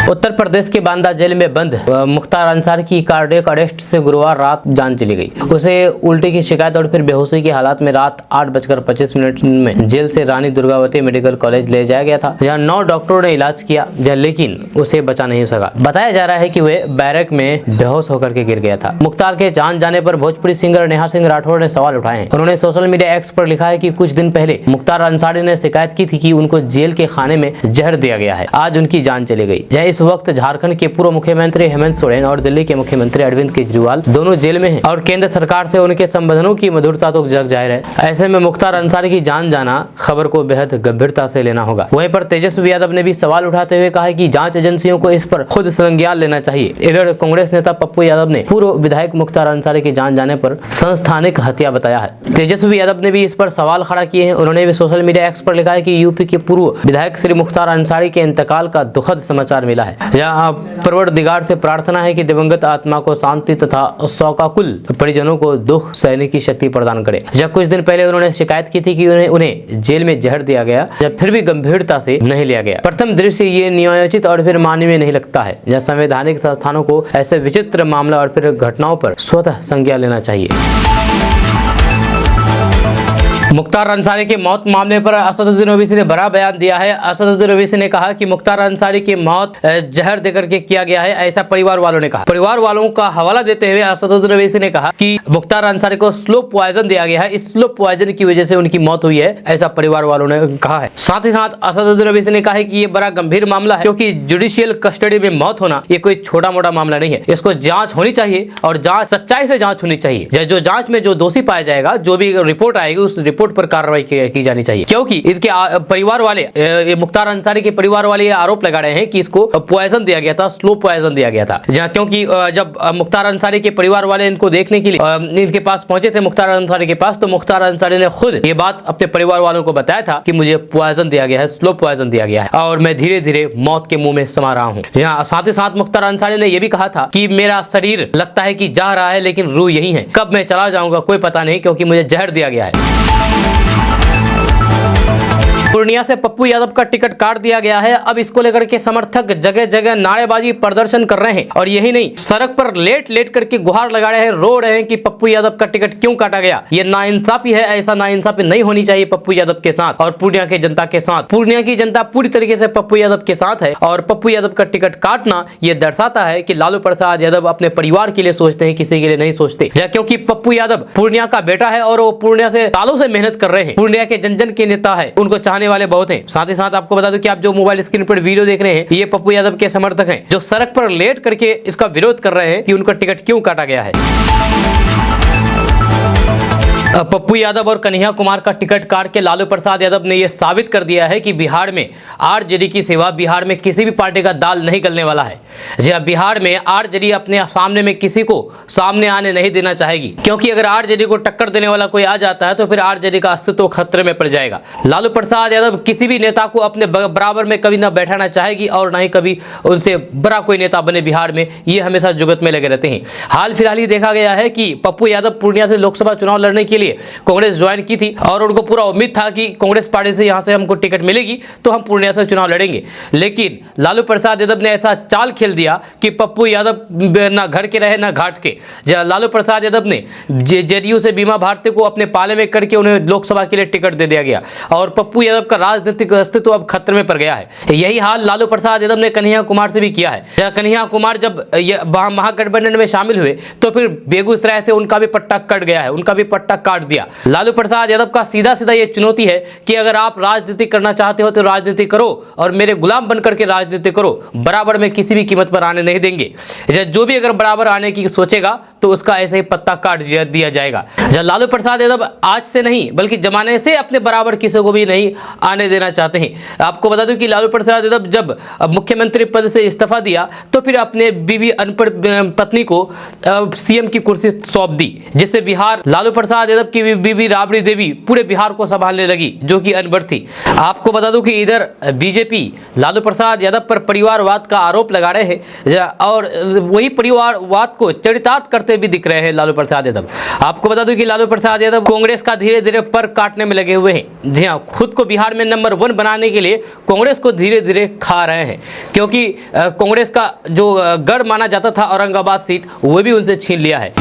उत्तर प्रदेश के बांदा जेल में बंद मुख्तार अंसारी की कार्डियक अरेस्ट से गुरुवार रात जान चली गई। उसे उल्टी की शिकायत और फिर बेहोशी की हालत में रात 8:25 में जेल से रानी दुर्गावती मेडिकल कॉलेज ले जाया गया था, जहां 9 डॉक्टरों ने इलाज किया, लेकिन उसे बचा नहीं सका। बताया जा रहा है कि वे बैरक में बेहोश होकर के गिर गया था। मुख्तार के जान जाने पर भोजपुरी सिंगर नेहा सिंह राठौर ने सवाल उठाए हैं। उन्होंने सोशल मीडिया एक्स पर लिखा है कि कुछ दिन पहले मुख्तार अंसारी ने शिकायत की थी कि उनको जेल के खाने में जहर दिया गया है। आज उनकी जान चली गई। इस वक्त झारखंड के पूर्व मुख्यमंत्री हेमंत सोरेन और दिल्ली के मुख्यमंत्री अरविंद केजरीवाल दोनों जेल में हैं और केंद्र सरकार से उनके संबंधों की मधुरता तो जग जाहिर है। ऐसे में मुख्तार अंसारी की जान जाना खबर को बेहद गंभीरता से लेना होगा। वहीं पर तेजस्वी यादव ने भी सवाल उठाते हुए कहा है कि जांच एजेंसियों को इस पर खुद संज्ञान लेना चाहिए। इधर कांग्रेस नेता पप्पू यादव ने पूर्व विधायक मुख्तार अंसारी की जान जाने पर संस्थानिक हत्या बताया है। तेजस्वी यादव ने भी इस पर सवाल खड़ा किए हैं। उन्होंने भी सोशल मीडिया एक्स पर लिखा है कि यूपी के पूर्व विधायक श्री मुख्तार अंसारी के इंतकाल का दुखद समाचार मिला है। परवरदिगार से प्रार्थना है कि दिवंगत आत्मा को शांति तथा शोकाकुल परिजनों को दुख सहने की शक्ति प्रदान करे। जब कुछ दिन पहले उन्होंने शिकायत की थी कि उन्हें जेल में जहर दिया गया, जब फिर भी गंभीरता से नहीं लिया गया। प्रथम दृष्टि ये न्यायोचित और फिर मानवीय नहीं लगता है। यह संवैधानिक संस्थानों को ऐसे विचित्र मामला और फिर घटनाओं पर स्वतः संज्ञान लेना चाहिए। मुख्तार अंसारी के मौत मामले पर असदुद्दीन ओवैसी ने बड़ा बयान दिया है। असदुद्दीन ओवैसी ने कहा कि मुख्तार अंसारी की मौत जहर देकर के किया गया है, ऐसा परिवार वालों ने कहा। परिवार वालों का हवाला देते हुए असदुद्दीन ओवैसी ने कहा कि मुख्तार अंसारी को स्लो पॉइजन दिया गया है, इस स्लो पॉइजन की वजह से उनकी मौत हुई है, ऐसा परिवार वालों ने कहा है। साथ ही साथ असदुद्दीन ओवैसी ने कहा है कि ये बड़ा गंभीर मामला है, क्योंकि जुडिशियल कस्टडी में मौत होना ये कोई छोटा मोटा मामला नहीं है। इसको जांच होनी चाहिए और जांच सच्चाई से जांच होनी चाहिए। जो जांच में जो दोषी पाया जाएगा, जो भी रिपोर्ट आएगी, उस रिपोर्ट पर कार्रवाई की जानी चाहिए। क्योंकि इसके परिवार वाले, मुख्तार अंसारी के परिवार वाले आरोप लगा रहे हैं कि इसको पॉइजन दिया गया था, स्लो पॉइजन दिया गया था। क्योंकि जब मुख्तार अंसारी के परिवार वाले इनको देखने के लिए इनके पास पहुंचे थे, मुख्तार अंसारी के पास, तो मुख्तार अंसारी ने खुद ये बात अपने परिवार वालों को बताया था कि मुझे पॉइजन दिया गया है, स्लो पॉइजन दिया गया है और मैं धीरे धीरे मौत के मुंह में समा रहा हूँ। साथ ही साथ मुख्तार अंसारी ने यह भी कहा था कि मेरा शरीर लगता है कि जा रहा है, लेकिन रूह यही है, कब मैं चला जाऊंगा कोई पता नहीं, क्योंकि मुझे जहर दिया गया है। पूर्णिया से पप्पू यादव का टिकट काट दिया गया है। अब इसको लेकर के समर्थक जगह जगह नारेबाजी प्रदर्शन कर रहे हैं और यही नहीं, सड़क पर लेट लेट करके गुहार लगा रहे हैं, रो रहे हैं कि पप्पू यादव का टिकट क्यों काटा गया। ये नाइंसाफी है, ऐसा नाइंसाफी नहीं होनी चाहिए पप्पू यादव के साथ और पूर्णिया की जनता के साथ। पूर्णिया की जनता पूरी तरीके से पप्पू यादव के साथ है और पप्पू यादव का टिकट काटना यह दर्शाता है कि लालू प्रसाद यादव अपने परिवार के लिए सोचते हैं, किसी के लिए नहीं सोचते। क्योंकि पप्पू यादव पूर्णिया का बेटा है और वो पूर्णिया से सालों से मेहनत कर रहे हैं, पूर्णिया के जन जन के नेता है, उनको चाहने वाले बहुत हैं। साथ ही साथ आपको बता दूं कि आप जो मोबाइल स्क्रीन पर वीडियो देख रहे हैं, ये पप्पू यादव के समर्थक हैं जो सड़क पर लेट करके इसका विरोध कर रहे हैं कि उनका टिकट क्यों काटा गया है। पप्पू यादव और कन्हैया कुमार का टिकट काट के लालू प्रसाद यादव ने यह साबित कर दिया है कि बिहार में आरजेडी की सेवा, बिहार में किसी भी पार्टी का दाल नहीं गलने वाला है। जब बिहार में आरजेडी अपने सामने में किसी को सामने आने नहीं देना चाहेगी, क्योंकि अगर आरजेडी को टक्कर देने वाला कोई आ जाता है तो फिर आरजेडी का अस्तित्व खतरे में पड़ जाएगा। लालू प्रसाद यादव किसी भी नेता को अपने बराबर में कभी ना बैठाना चाहेगी और ना ही कभी उनसे बड़ा कोई नेता बने बिहार में, ये हमेशा जुगत में लगे रहते हैं। हाल फिलहाल ही देखा गया है कि पप्पू यादव पूर्णिया से लोकसभा चुनाव लड़ने के लिए कांग्रेस ज्वाइन की थी और उनको पूरा उम्मीद था कि कांग्रेस पार्टी से यहां से हमको टिकट मिलेगी तो हम पूर्णिया से चुनाव लड़ेंगे। लेकिन लालू प्रसाद यादव ने ऐसा चाल खेल दिया कि पप्पू यादव ना घर के रहे ना घाट के। लालू प्रसाद यादव ने जेडीयू से बीमा भारती को अपने पाले में करके उन्हें लोकसभा के लिए टिकट दे दिया गया और पप्पू यादव का राजनीतिक अस्तित्व अब खतरे में पड़ गया है। यही हाल लालू प्रसाद यादव ने कन्हैया कुमार से भी किया है। कन्हैया कुमार जब महागठबंधन में शामिल हुए तो फिर बेगूसराय से उनका भी पट्टा कट गया है, उनका भी पट्टा काट दिया। लालू प्रसाद यादव का सीधा सीधा ये चुनौती है कि अगर आप राजनीति करना चाहते हो तो राजनीति करो और मेरे गुलाम बनकर के राजनीति करो, बराबर में किसी भी कीमत पर आने नहीं देंगे। जो भी अगर बराबर आने की सोचेगा तो उसका ऐसे ही पत्ता काट दिया जाएगा। लालू प्रसाद यादव आज से नहीं बल्कि जमाने से अपने बराबर किसी को भी नहीं आने देना चाहते हैं। आपको बता दूं कि लालू प्रसाद यादव जब मुख्यमंत्री पद से इस्तीफा दिया तो फिर अपने बीवी अनपढ़ पत्नी को सीएम की कुर्सी सौंप दी, जिससे बिहार लालू प्रसाद यादव की बीवी राबड़ी देवी पूरे बिहार को संभालने लगी, जो कि अनपढ़ थी। आपको बता दूं कि इधर बीजेपी लालू प्रसाद यादव पर परिवारवाद का आरोप लगा रहे हैं और वही परिवारवाद को चरितार्थ करते भी दिख रहे हैं लालू प्रसाद यादव। आपको बता दूं कि लालू प्रसाद यादव कांग्रेस का धीरे धीरे पर काटने में लगे हुए हैं। जी हाँ, खुद को बिहार में नंबर 1 बनाने के लिए कांग्रेस को धीरे धीरे खा रहे हैं, क्योंकि कांग्रेस का जो गढ़ माना जाता था औरंगाबाद सीट, वो भी उनसे छीन लिया है।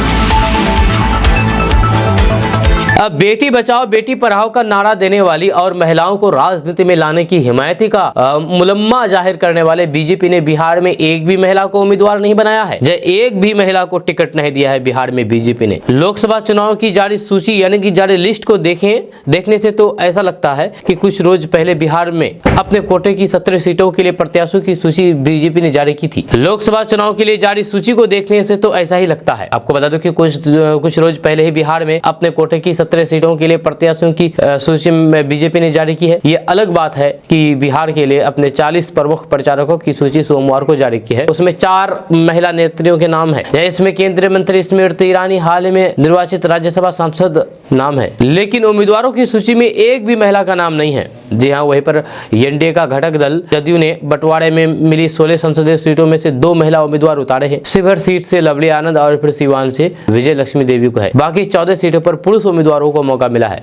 अब बेटी बचाओ बेटी पढ़ाओ का नारा देने वाली और महिलाओं को राजनीति में लाने की हिमायती का मुलम्मा जाहिर करने वाले बीजेपी ने बिहार में एक भी महिला को उम्मीदवार नहीं बनाया है। एक भी महिला को टिकट नहीं दिया है बिहार में बीजेपी ने। लोकसभा चुनाव की जारी सूची यानी कि जारी लिस्ट को देखने से तो ऐसा लगता है कि कुछ रोज पहले बिहार में अपने कोटे की 17 सीटों के लिए प्रत्याशियों की सूची बीजेपी ने जारी की थी। लोकसभा चुनाव के लिए जारी सूची को देखने से तो ऐसा ही लगता है। आपको बता दो कि कुछ रोज पहले ही बिहार में अपने कोटे की 17 सीटों के लिए प्रत्याशियों की सूची में बीजेपी ने जारी की है। ये अलग बात है कि बिहार के लिए अपने 40 प्रमुख प्रचारकों की सूची सोमवार को जारी की है। उसमें 4 महिला नेत्रियों के नाम है। इसमें केंद्रीय मंत्री स्मृति ईरानी, हाल ही में निर्वाचित राज्यसभा सांसद नाम है, लेकिन उम्मीदवारों की सूची में एक भी महिला का नाम नहीं है। जी हाँ, वहीं पर एनडीए का घटक दल जदयू ने बंटवारे में मिली 16 संसदीय सीटों में से 2 महिला उम्मीदवार उतारे हैं। शिवहर सीट से लवली आनंद और फिर सीवान से विजय लक्ष्मी देवी को है। बाकी 14 सीटों पर पुरुष उम्मीदवारों को मौका मिला है।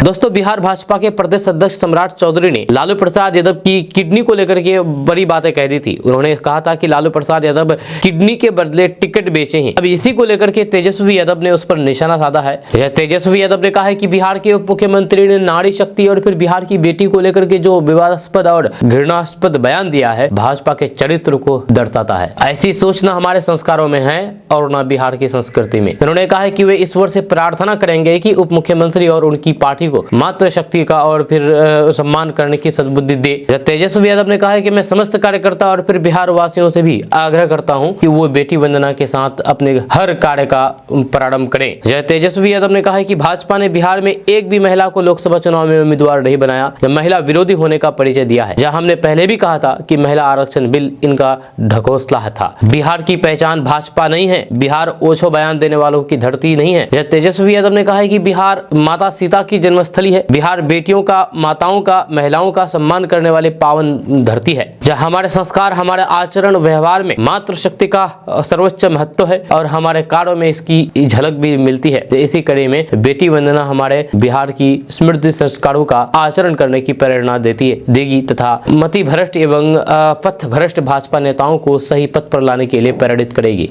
दोस्तों, बिहार भाजपा के प्रदेश अध्यक्ष सम्राट चौधरी ने लालू प्रसाद यादव की किडनी को लेकर के बड़ी बातें कह दी थी। उन्होंने कहा था कि लालू प्रसाद यादव किडनी के बदले टिकट बेचे हैं। अब इसी को लेकर के तेजस्वी यादव ने उस पर निशाना साधा है। तेजस्वी यादव ने कहा है कि बिहार के उप मुख्यमंत्री ने नारी शक्ति और फिर बिहार की बेटी को लेकर के जो विवादास्पद और घृणास्पद बयान दिया है, भाजपा के चरित्र को दर्शाता है। ऐसी सोच न हमारे संस्कारों में है और न बिहार की संस्कृति में। उन्होंने कहा है कि वे ईश्वर से प्रार्थना करेंगे कि उप मुख्यमंत्री और उनकी पार्टी को मात्र शक्ति का और फिर सम्मान करने की सद्बुद्धि दे। तेजस्वी यादव ने कहा है कि मैं समस्त कार्यकर्ता और फिर बिहार वासियों से भी आग्रह करता हूं कि वो बेटी वंदना के साथ अपने हर कार्य का प्रारंभ करें। तेजस्वी यादव ने कहा है कि भाजपा ने बिहार में एक भी महिला को लोकसभा चुनाव में उम्मीदवार नहीं बनाया, महिला विरोधी होने का परिचय दिया है। जहां हमने पहले भी कहा था कि महिला आरक्षण बिल इनका ढकोसला था। बिहार की पहचान भाजपा नहीं है, बिहार ओछो बयान देने वालों की धरती नहीं है। तेजस्वी यादव ने कहा है कि बिहार माता सीता की जन्म जन्मस्थली है। बिहार बेटियों का, माताओं का, महिलाओं का सम्मान करने वाली पावन धरती है, जहाँ हमारे संस्कार, हमारे आचरण व्यवहार में मातृशक्ति का सर्वोच्च महत्व है और हमारे कार्यों में इसकी झलक भी मिलती है। इसी कड़ी में बेटी वंदना हमारे बिहार की समृद्ध संस्कारों का आचरण करने की प्रेरणा देगी तथा मति भ्रष्ट एवं पथ भ्रष्ट भाजपा नेताओं को सही पथ पर लाने के लिए प्रेरित करेगी।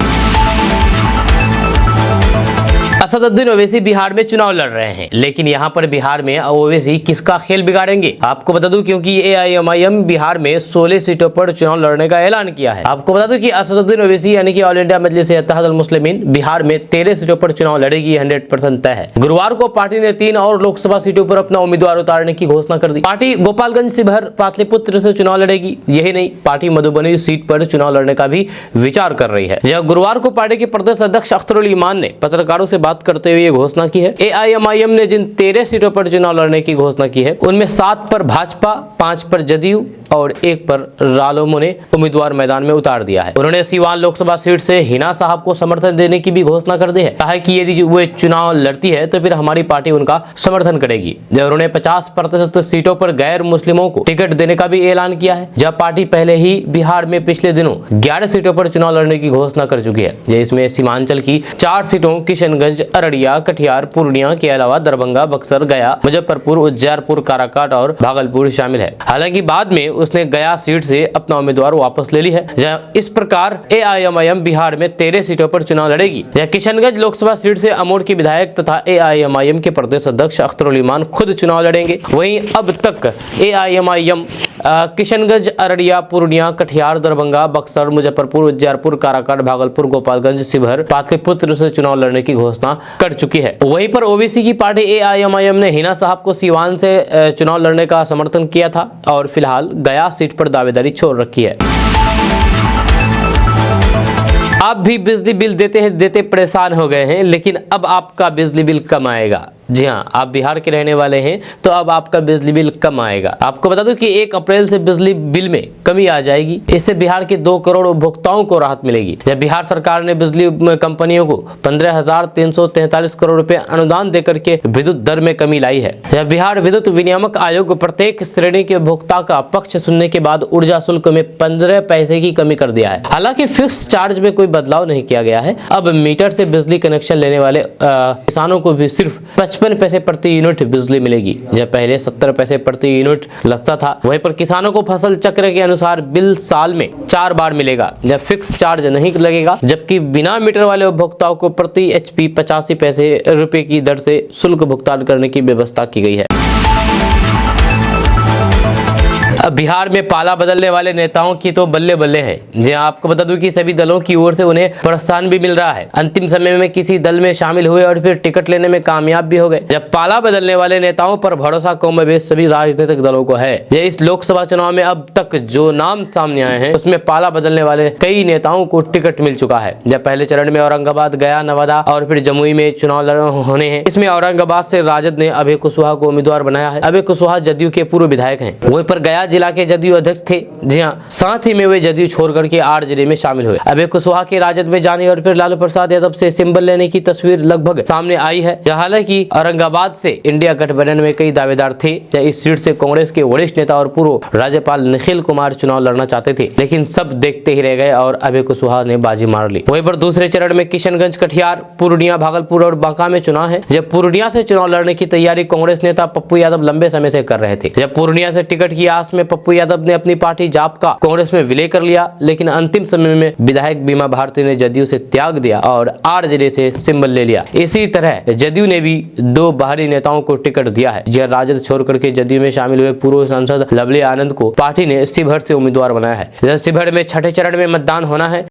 असदुद्दीन ओवैसी बिहार में चुनाव लड़ रहे हैं, लेकिन यहाँ पर बिहार में ओवैसी किसका खेल बिगाड़ेंगे आपको बता दूं, क्योंकि एआईएमआईएम बिहार में 16 सीटों पर चुनाव लड़ने का ऐलान किया है। आपको बता दूं कि असदुद्दीन ओवैसी यानी कि ऑल इंडिया मजलिस-ए-इत्तेहादुल मुस्लिमीन बिहार में 13 सीटों पर चुनाव लड़ेगी, 100% तय है। गुरुवार को पार्टी ने 3 और लोकसभा सीटों पर अपना उम्मीदवार उतारने की घोषणा कर दी। पार्टी गोपालगंज, शिवहर, पाटलिपुत्र से चुनाव लड़ेगी। यही नहीं, पार्टी मधुबनी सीट पर चुनाव लड़ने का भी विचार कर रही है। यह गुरुवार को पार्टी के प्रदेश अध्यक्ष अख्तरुल ईमान ने पत्रकारों से बात करते हुए घोषणा की है। एआईएमआईएम ने जिन 13 सीटों पर चुनाव लड़ने की घोषणा की है, उनमें 7 पर भाजपा, 5 पर जदयू और 1 पर रालोमो ने उम्मीदवार मैदान में उतार दिया है। उन्होंने सीवान लोकसभा सीट से हिना साहब को समर्थन देने की भी घोषणा कर दी है। कहा है कि यदि वो चुनाव लड़ती है तो फिर हमारी पार्टी उनका समर्थन करेगी। उन्होंने 50% सीटों पर गैर मुस्लिमों को टिकट देने का भी ऐलान किया है। जब पार्टी पहले ही बिहार में पिछले दिनों 11 सीटों पर चुनाव लड़ने की घोषणा कर चुकी है। इसमें सीमांचल की 4 सीटों किशनगंज, अररिया, कटिहार, पूर्णिया के अलावा दरभंगा, बक्सर, गया, मुजफ्फरपुर, उज्जैरपुर, काराकाट और भागलपुर शामिल है। हालांकि बाद में उसने गया सीट से अपना उम्मीदवार वापस ले ली है। इस प्रकार एआईएमआईएम बिहार में 13 सीटों पर चुनाव लड़ेगी। किशनगंज लोकसभा सीट से अमोड़ के विधायक तथा एआईएमआईएम के प्रदेश अध्यक्ष अख्तरुल ईमान खुद चुनाव लड़ेंगे। वहीं अब तक एआईएमआईएम किशनगंज, अररिया, पूर्णिया, कटिहार, दरभंगा, बक्सर, मुजफ्फरपुर, उज्जैरपुर, काराकाट, भागलपुर, गोपालगंज, शिवहर, पाटलिपुत्र से चुनाव लड़ने की घोषणा कर चुकी है। वहीं पर ओबीसी की पार्टी एआईएमआईएम ने हिना साहब को सीवान से चुनाव लड़ने का समर्थन किया था और फिलहाल गया सीट पर दावेदारी छोड़ रखी है। आप भी बिजली बिल देते परेशान हो गए हैं, लेकिन अब आपका बिजली बिल कम आएगा। जी हाँ, आप बिहार के रहने वाले हैं तो अब आपका बिजली बिल कम आएगा। आपको बता दूं कि 1 अप्रैल से बिजली बिल में कमी आ जाएगी। इससे बिहार के 2 करोड़ उपभोक्ताओं को राहत मिलेगी। जब बिहार सरकार ने बिजली कंपनियों को 15,343 करोड़ रुपए अनुदान देकर के विद्युत दर में कमी लाई है। जब बिहार विद्युत विनियामक आयोग प्रत्येक श्रेणी के उपभोक्ता का पक्ष सुनने के बाद ऊर्जा शुल्क में 15 पैसे की कमी कर दिया है। हालांकि फिक्स चार्ज में कोई बदलाव नहीं किया गया है। अब मीटर से बिजली कनेक्शन लेने वाले किसानों को भी सिर्फ 55 पैसे प्रति यूनिट बिजली मिलेगी। जब पहले 70 पैसे प्रति यूनिट लगता था। वहीं पर किसानों को फसल चक्र के अनुसार बिल साल में 4 बार मिलेगा, जब फिक्स चार्ज नहीं लगेगा। जबकि बिना मीटर वाले उपभोक्ताओं को प्रति HP 85 पैसे रुपए की दर से शुल्क भुगतान करने की व्यवस्था की गई है। अब बिहार में पाला बदलने वाले नेताओं की तो बल्ले बल्ले है। जी आपको बता दूं कि सभी दलों की ओर से उन्हें प्रोत्साहन भी मिल रहा है। अंतिम समय में किसी दल में शामिल हुए और फिर टिकट लेने में कामयाब भी हो गए। जब पाला बदलने वाले नेताओं पर भरोसा कमोबेश सभी राजनीतिक दलों को है। इस लोकसभा चुनाव में अब तक जो नाम सामने आए हैं उसमें पाला बदलने वाले कई नेताओं को टिकट मिल चुका है। जब पहले चरण में औरंगाबाद, गया, नवादा और फिर जमुई में चुनाव होने हैं। इसमें औरंगाबाद से राजद ने अभय कुशवाहा को उम्मीदवार बनाया है। अभय कुशवाहा जदयू के पूर्व विधायक हैं। वहीं पर गया जिला के जदयू अध्यक्ष थे। जी हाँ, साथ ही में वे जदयू छोड़ करके RJD में शामिल हुए। अभय कुशवाहा के राजद में जाने और फिर लालू प्रसाद यादव से सिंबल लेने की तस्वीर लगभग सामने आई है। हालांकि औरंगाबाद से इंडिया गठबंधन में कई दावेदार थे। इस सीट से कांग्रेस के वरिष्ठ नेता और पूर्व राज्यपाल निखिल कुमार चुनाव लड़ना चाहते थे, लेकिन सब देखते ही रह गए और अभय कुशवाहा ने बाजी मार ली। वहीं पर दूसरे चरण में किशनगंज, कटिहार, पूर्णिया, भागलपुर और बांका में चुनाव है। जब पूर्णिया से चुनाव लड़ने की तैयारी कांग्रेस नेता पप्पू यादव लंबे समय से कर रहे थे। जब पूर्णिया से टिकट की आस में पप्पू यादव ने अपनी पार्टी जाप का कांग्रेस में विलय कर लिया, लेकिन अंतिम समय में विधायक बीमा भारती ने जदयू से त्याग दिया और RJD से सिंबल ले लिया। इसी तरह जदयू ने भी 2 बाहरी नेताओं को टिकट दिया है। यह राजद छोड़ करके जदयू में शामिल हुए पूर्व सांसद लवली आनंद को पार्टी ने शिवहर से उम्मीदवार बनाया है। शिवहर में छठे चरण में मतदान होना है।